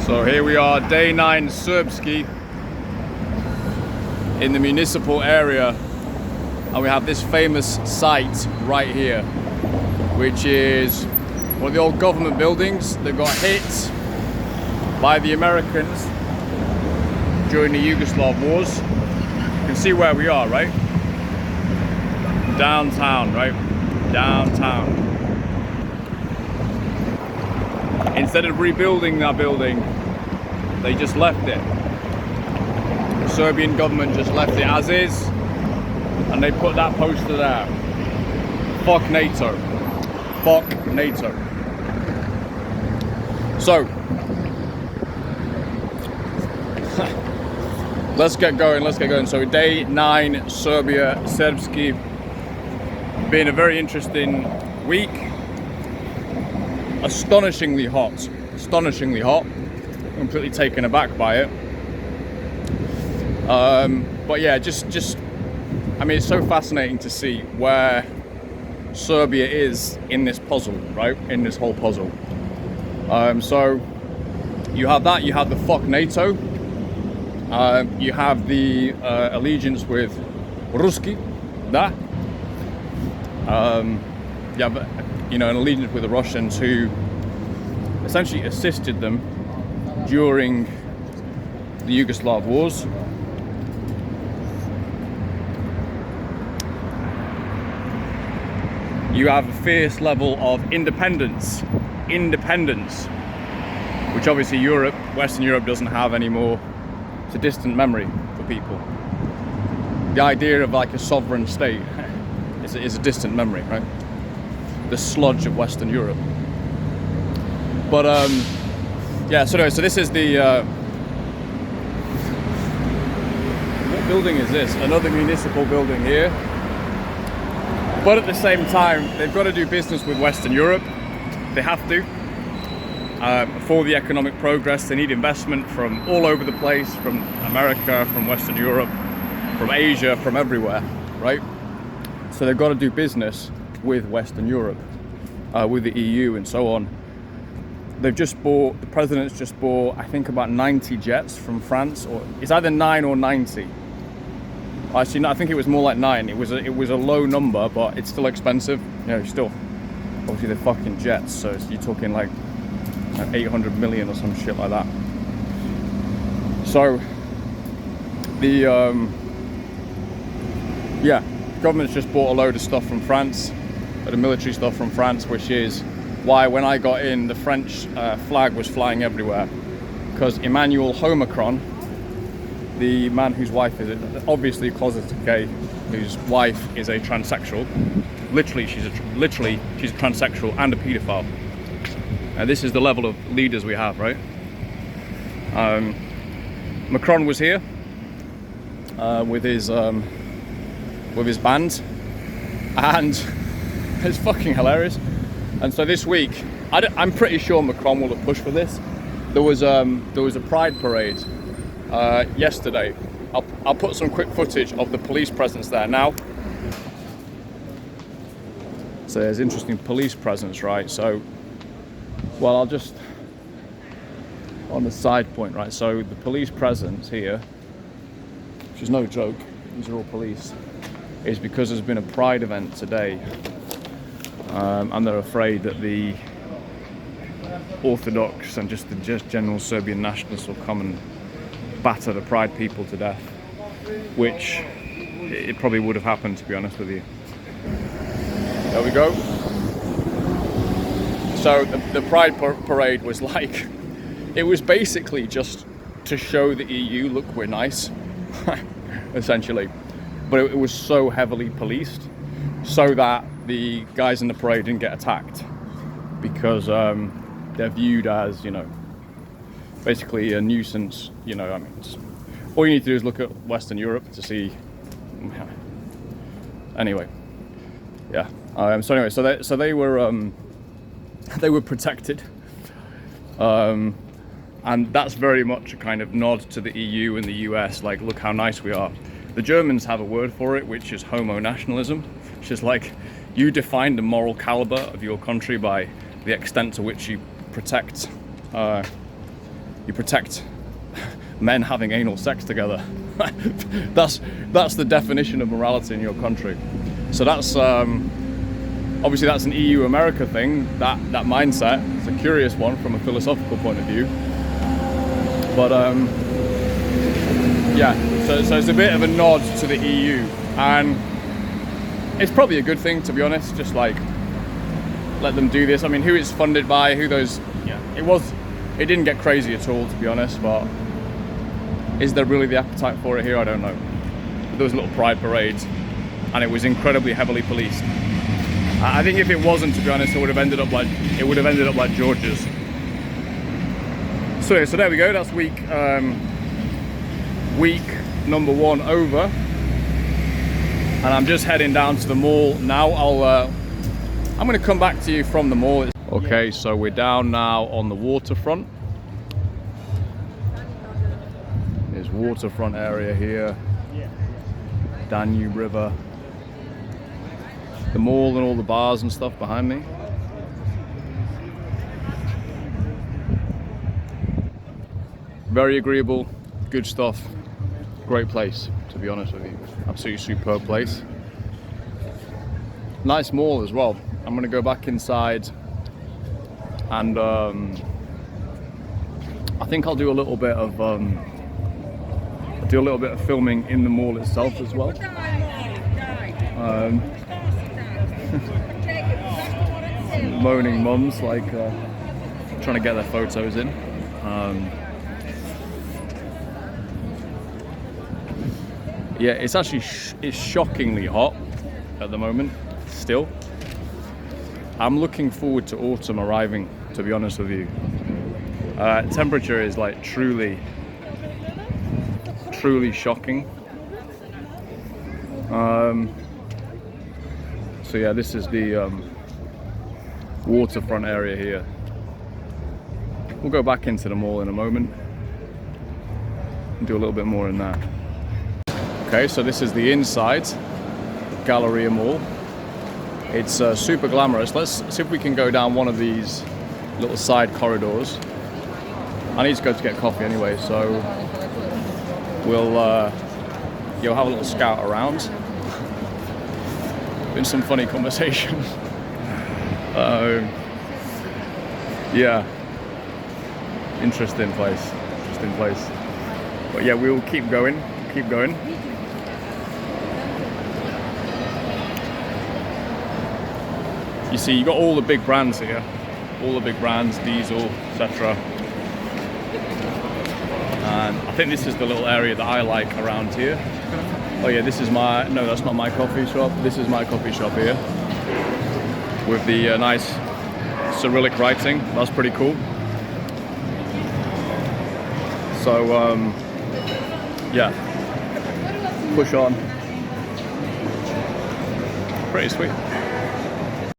So here we are, day 9 Serbski in the municipal area, and we have this famous site right here, which is one of the old government buildings that got hit by the Americans during the Yugoslav wars. You can see where we are, right? Downtown, right? Downtown. Instead of rebuilding that building, they just left it. The Serbian government just left it as is, and they put that poster there. Fuck NATO. Fuck NATO. So, let's get going. So day 9, Serbia, Serbski. Been a very interesting week. Astonishingly hot. Completely taken aback by it. But yeah, just I mean, it's so fascinating to see where Serbia is in this puzzle, right? In this whole puzzle. So you have that, you have the fuck NATO, you have the allegiance with Ruski, that. Yeah, but you know, an allegiance with the Russians who essentially assisted them during the Yugoslav wars. You have a fierce level of independence, which obviously Europe, Western Europe doesn't have anymore. It's a distant memory for people. The idea of like a sovereign state is a distant memory, right? The sludge of Western Europe. But yeah, so anyway, so this is the what building is this? Another municipal building here. But at the same time, they've got to do business with Western Europe. They have to. For the economic progress, they need investment from all over the place, from America, from Western Europe, from Asia, from everywhere, right? So they've got to do business with Western Europe, with the EU and so on. They've just bought, the president's just bought, I think about 90 jets from France, or it's either 9 or 90. Actually, no, I think it was more like 9. It was a low number, but it's still expensive. You know, still, obviously they're fucking jets, so you're talking like 800 million or some shit like that. So, the, yeah, government's just bought a load of stuff from France, the military stuff from France, which is why when I got in, the French flag was flying everywhere, because Emmanuel Macron, the man whose wife is obviously closeted gay, whose wife is a transsexual, literally she's a transsexual and a paedophile. And this is the level of leaders we have, right? Macron was here with his band, and it's fucking hilarious. And so this week, I'm pretty sure Macron will have pushed for this. There was a pride parade yesterday. I'll put some quick footage of the police presence there now. So there's interesting police presence, right? So, well, I'll just on the side point, right? So the police presence here, which is no joke, these are all police, is because there's been a pride event today. And they're afraid that the Orthodox and just general Serbian nationalists will come and batter the pride people to death, which it probably would have happened, to be honest with you. There we go. So the pride parade was like, it was basically just to show the EU, look, we're nice, essentially. But it was so heavily policed so that the guys in the parade didn't get attacked, because they're viewed as, you know, basically a nuisance. You know, I mean, all you need to do is look at Western Europe to see. Anyway, yeah. So anyway, so they were protected, and that's very much a kind of nod to the EU and the US. Like, look how nice we are. The Germans have a word for it, which is homo-nationalism, which is like, you define the moral caliber of your country by the extent to which you protect you protect men having anal sex together. that's the definition of morality in your country. So that's obviously that's an EU America thing, that mindset. It's a curious one from a philosophical point of view. But yeah, so it's a bit of a nod to the EU, and it's probably a good thing, to be honest. Just like let them do this. I mean, who it's funded by, who those, yeah, it didn't get crazy at all, to be honest, but is there really the appetite for it here? I don't know. But there was little pride parades, and it was incredibly heavily policed. I think if it wasn't, to be honest, it would have ended up like Georgia's. So yeah, so there we go. That's week number 1 over, and I'm just heading down to the mall now. I'm going to come back to you from the mall. Okay, so we're down now on the waterfront. There's waterfront area here, Danube River, the mall and all the bars and stuff behind me. Very agreeable, good stuff, great place, to be honest with you. Absolutely superb place. Nice mall as well. I'm gonna go back inside, and I think I'll do a little bit of filming in the mall itself as well. Moaning mums, like trying to get their photos in. Yeah, it's actually it's shockingly hot at the moment still. I'm looking forward to autumn arriving, to be honest with you. Temperature is like truly shocking. So yeah, this is the waterfront area here. We'll go back into the mall in a moment and do a little bit more in there. Okay, so this is the inside Galleria Mall. It's super glamorous. Let's see if we can go down one of these little side corridors. I need to go to get coffee anyway, so you'll have a little scout around. Been some funny conversations. Yeah, interesting place. But yeah, we'll keep going. You see, you got all the big brands here, Diesel, etc. And I think this is the little area that I like around here. Oh yeah, this is no, that's not my coffee shop. This is my coffee shop here, with the nice Cyrillic writing. That's pretty cool. So yeah, push on. Pretty sweet.